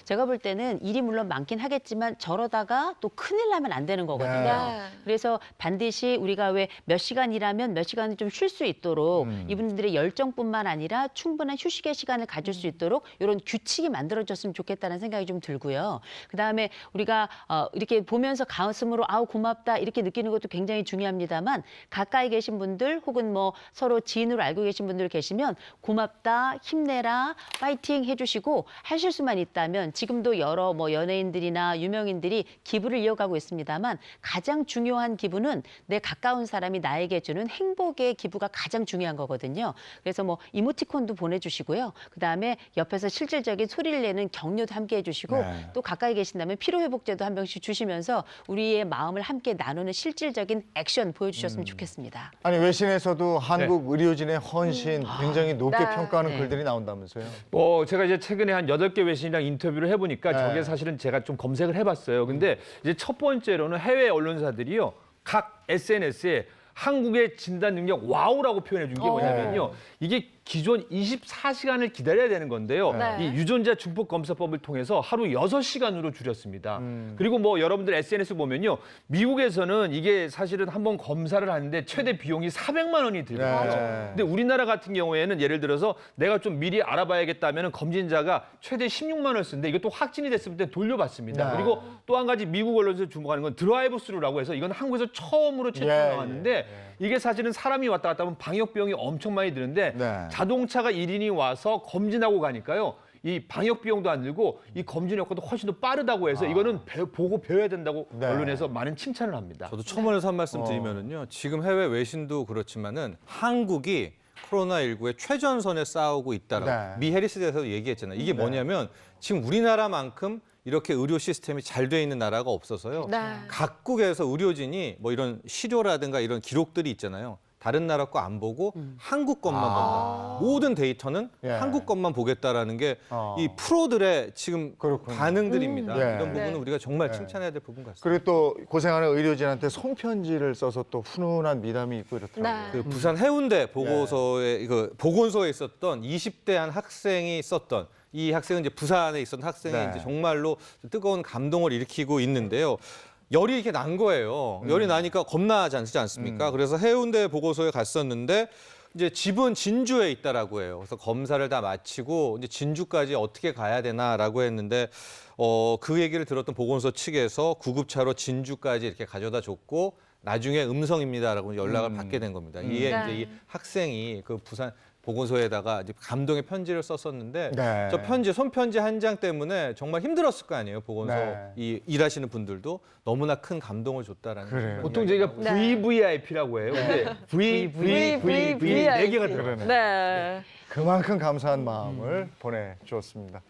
제가 볼 때는 일이 물론 많긴 하겠지만 저러다가 또 큰일 나면 안 되는 거거든요. 네. 그래서 반드시 우리가 왜 몇 시간 일하면 몇 시간은 좀 쉴 수 있도록 이분들의 열정뿐만 아니라 충분한 휴식의 시간을 가질 수 있도록 이런 규칙이 만들어졌으면 좋겠다는 생각이 좀 들고요. 그다음에 우리가 이렇게 보면서 가슴으로 아우 고맙다 이렇게 느끼는 것도 굉장히 중요합니다만 가까이 계신 분들 혹은 뭐 서로 지인으로 알고 계신 분들 계시면 고맙다, 힘내라, 파이팅 해주시고 하실 수만 있다면 지금도 여러 뭐 연예인들이나 유명인들이 기부를 이어가고 있습니다만 가장 중요한 기부는 내 가까운 사람이 나에게 주는 행복의 기부가 가장 중요한 거거든요. 그래서 뭐 이모티콘도 보내주시고요. 그다음에 옆에서 실질적인 소리를 내는 격려도 함께 해주시고 네. 또 가까이 계신다면 피로회복제도 한 병씩 주시면서 우리의 마음을 함께 나누는 실질적인 액션 보여주셨으면 좋겠습니다. 아니 외신에서도 한국 의료진의 헌신 굉장히 높게 네. 평가하는 네. 글들이 나온다면서요. 제가 이제 최근에 한 8개 외신이랑 인터뷰를 해보니까 네. 저게 사실은 제가 좀 검색을 해봤어요. 근데 이제 첫 번째로는 해외 언론사들이요. 각 SNS에 한국의 진단 능력 와우라고 표현해 준 게 뭐냐면요. 이게 기존 24시간을 기다려야 되는 건데요. 네. 이 유전자 중폭 검사법을 통해서 하루 6시간으로 줄였습니다. 그리고 뭐 여러분들 SNS 보면요. 미국에서는 이게 사실은 한번 검사를 하는데 최대 비용이 400만 원이 들거든요. 네. 근데 우리나라 같은 경우에는 예를 들어서 내가 좀 미리 알아봐야겠다면 검진자가 최대 16만 원을 쓰는데 이것도 확진이 됐을 때 돌려받습니다. 네. 그리고 또 한 가지 미국 언론에서 주목하는 건 드라이브 스루라고 해서 이건 한국에서 처음으로 채택 나왔는데 이게 사실은 사람이 왔다 갔다 하면 방역 비용이 엄청 많이 드는데 네. 자동차가 1인이 와서 검진하고 가니까요. 이 방역 비용도 안 들고 이 검진 효과도 훨씬 더 빠르다고 해서 이거는 보고 배워야 된다고 네. 언론에서 많은 칭찬을 합니다. 저도 첨언해서 한 말씀 드리면은요. 지금 해외 외신도 그렇지만은 한국이 코로나19의 최전선에 싸우고 있다라고 네. 미 해리스 대사도 얘기했잖아요. 이게 뭐냐면 지금 우리나라만큼 이렇게 의료 시스템이 잘 돼 있는 나라가 없어서요. 네. 각국에서 의료진이 뭐 이런 시료라든가 이런 기록들이 있잖아요. 다른 나라 거 안 보고 한국 것만 본다. 모든 데이터는 예. 한국 것만 보겠다라는 게 이 어. 프로들의 지금 그렇군요. 반응들입니다. 예. 이런 부분은 네. 우리가 정말 네. 칭찬해야 될 부분 같습니다. 그리고 또 고생하는 의료진한테 손편지를 써서 또 훈훈한 미담이 있고 이렇더라고요. 네. 그 부산 해운대 보고서에 이거 보건소에 있었던 20대 한 학생이 썼던 이 학생은 이제 부산에 있었던 학생이 네. 이제 정말로 뜨거운 감동을 일으키고 있는데요. 열이 이렇게 난 거예요. 열이 나니까 겁나지 않습니까? 그래서 해운대 보고소에 갔었는데 이제 집은 진주에 있다라고 해요. 그래서 검사를 다 마치고 이제 진주까지 어떻게 가야 되나라고 했는데 그 얘기를 들었던 보건소 측에서 구급차로 진주까지 이렇게 가져다 줬고 나중에 음성입니다라고 연락을 받게 된 겁니다. 이게 네. 이제 이 학생이 그 부산 보건소에다가 이제 감동의 편지를 썼었는데 네. 저 편지 손편지 한 장 때문에 정말 힘들었을 거 아니에요. 보건소 네. 이 일하시는 분들도 너무나 큰 감동을 줬다라는 그래요. 그런 보통 이야기가 저희가 VVIP라고 해요. 근데 VVVV 네 개가 들어가요. 그러네. 네. 그만큼 감사한 마음을 보내주었습니다.